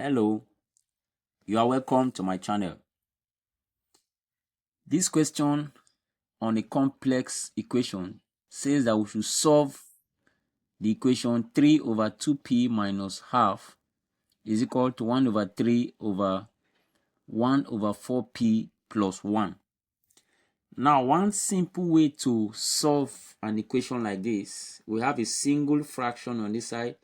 Hello, you are welcome to my channel. This question on a complex equation says that we should solve the equation 3 over 2p minus half is equal to 1 over 3 over 1 over 4p plus 1. Now, one simple way to solve an equation like this, we have a single fraction on this side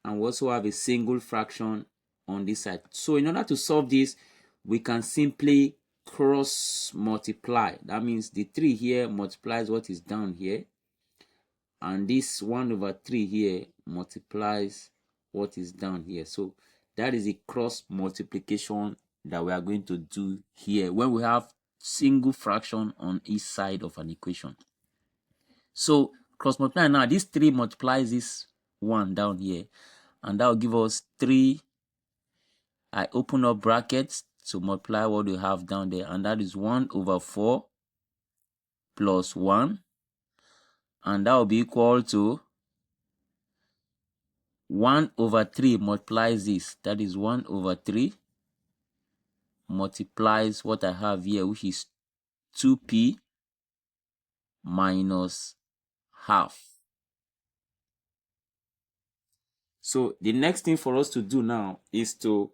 and we also have a single fraction on this side. So in order to solve this, we can simply cross multiply. That means the 3 here multiplies what is down here, and this 1 over 3 here multiplies what is down here. So that is a cross multiplication that we are going to do here when we have single fraction on each side of an equation. So cross multiply now, this 3 multiplies this 1 down here, and that will give us 3. I open up brackets to multiply what we have down there, and that is 1 over 4 plus 1, and that will be equal to 1 over 3 multiplies this, that is 1 over 3 multiplies what I have here, which is 2p minus half. So the next thing for us to do now is to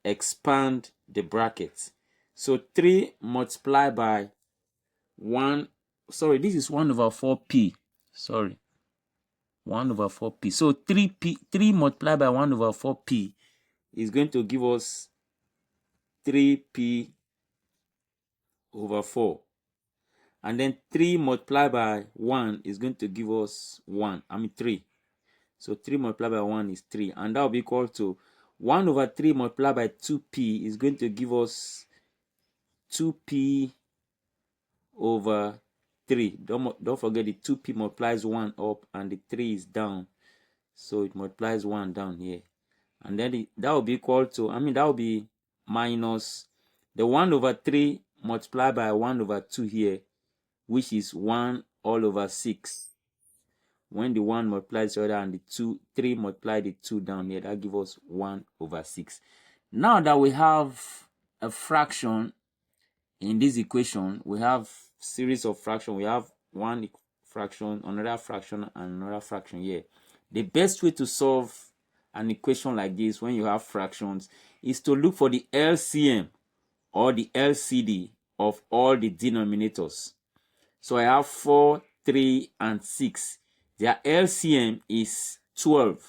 expand the bracket. So 3 multiplied by 1, sorry, this is 1 over 4p, sorry, 1 over 4p. So 3 multiplied by 1 over 4p is going to give us 3p over 4. And then 3 multiplied by 1 is going to give us 3. So 3 multiplied by 1 is 3. And that will be equal to 1 over 3 multiplied by 2p is going to give us 2p over 3. Don't forget the 2p multiplies 1 up and the 3 is down. So it multiplies 1 down here. And then that will be equal to, that will be minus the 1 over 3 multiplied by 1 over 2 here, which is 1 all over 6. When the 1 multiplies the other and the 3 multiply the 2 down here, that gives us 1 over 6. Now that we have a fraction in this equation, we have series of fractions. We have one fraction, another fraction, and another fraction here. The best way to solve an equation like this when you have fractions is to look for the LCM or the LCD of all the denominators. So I have 4, 3, and 6. Their LCM is 12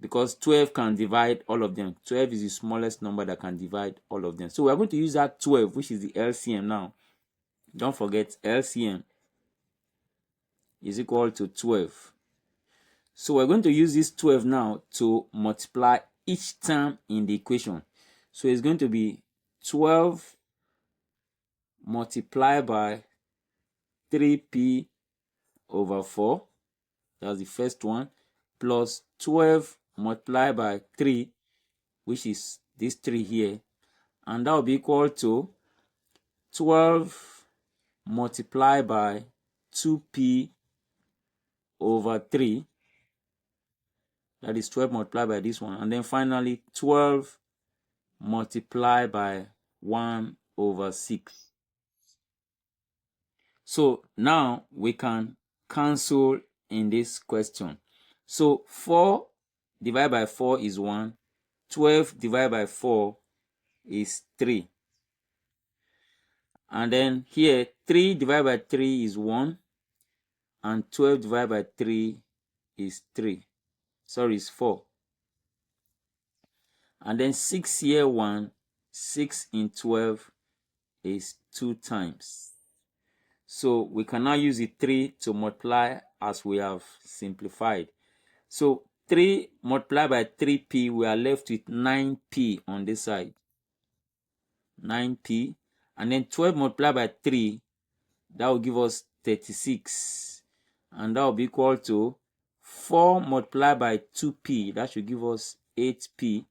because 12 can divide all of them. 12 is the smallest number that can divide all of them. So we are going to use that 12, which is the LCM now. Don't forget, LCM is equal to 12. So we're going to use this 12 now to multiply each term in the equation. So it's going to be 12 multiplied by 3p over 4. That's the first one. Plus 12 multiplied by 3, which is this 3 here. And that will be equal to 12 multiplied by 2p over 3. That is 12 multiplied by this one. And then finally 12 multiplied by 1 over 6. So now we can cancel in this question. So 4 divided by 4 is 1. 12 divided by 4 is 3. And then here 3 divided by 3 is 1. And 12 divided by 3 is 3. Sorry, it's 4. And then 6 here 1. 6 in 12 is 2 times. So we can now use the 3 to multiply as we have simplified. So 3 multiplied by 3p, we are left with 9p on this side. 9p. And then 12 multiplied by 3, that will give us 36. And that will be equal to 4 multiplied by 2p, that should give us 8p.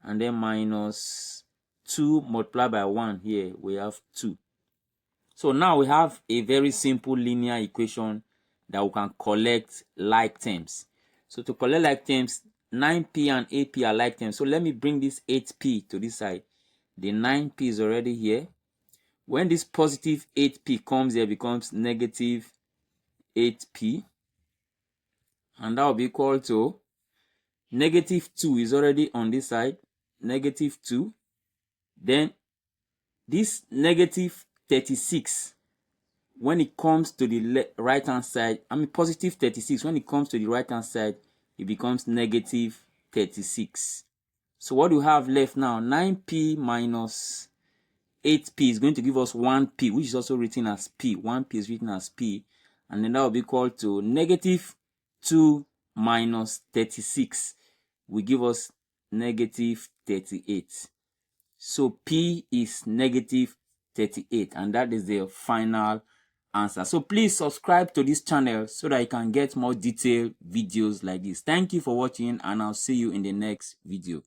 And then minus 2 multiplied by 1 here, we have 2. So now we have a very simple linear equation that we can collect like terms. So to collect like terms, 9p and 8p are like them. So let me bring this 8p to this side. The 9p is already here. When this positive 8p comes here, it becomes negative 8p. And that will be equal to negative 2 is already on this side. Negative 2. Then this negative 36, when it comes to the right hand side, positive 36, when it comes to the right hand side, it becomes negative 36. So what do we have left now? 9p minus 8p is going to give us 1p, which is also written as p. 1p is written as p. And then that will be equal to negative 2 minus 36 will give us negative 38. So p is negative 38, and that is the final answer. So please subscribe to this channel so that you can get more detailed videos like this. Thank you for watching, and I'll see you in the next video.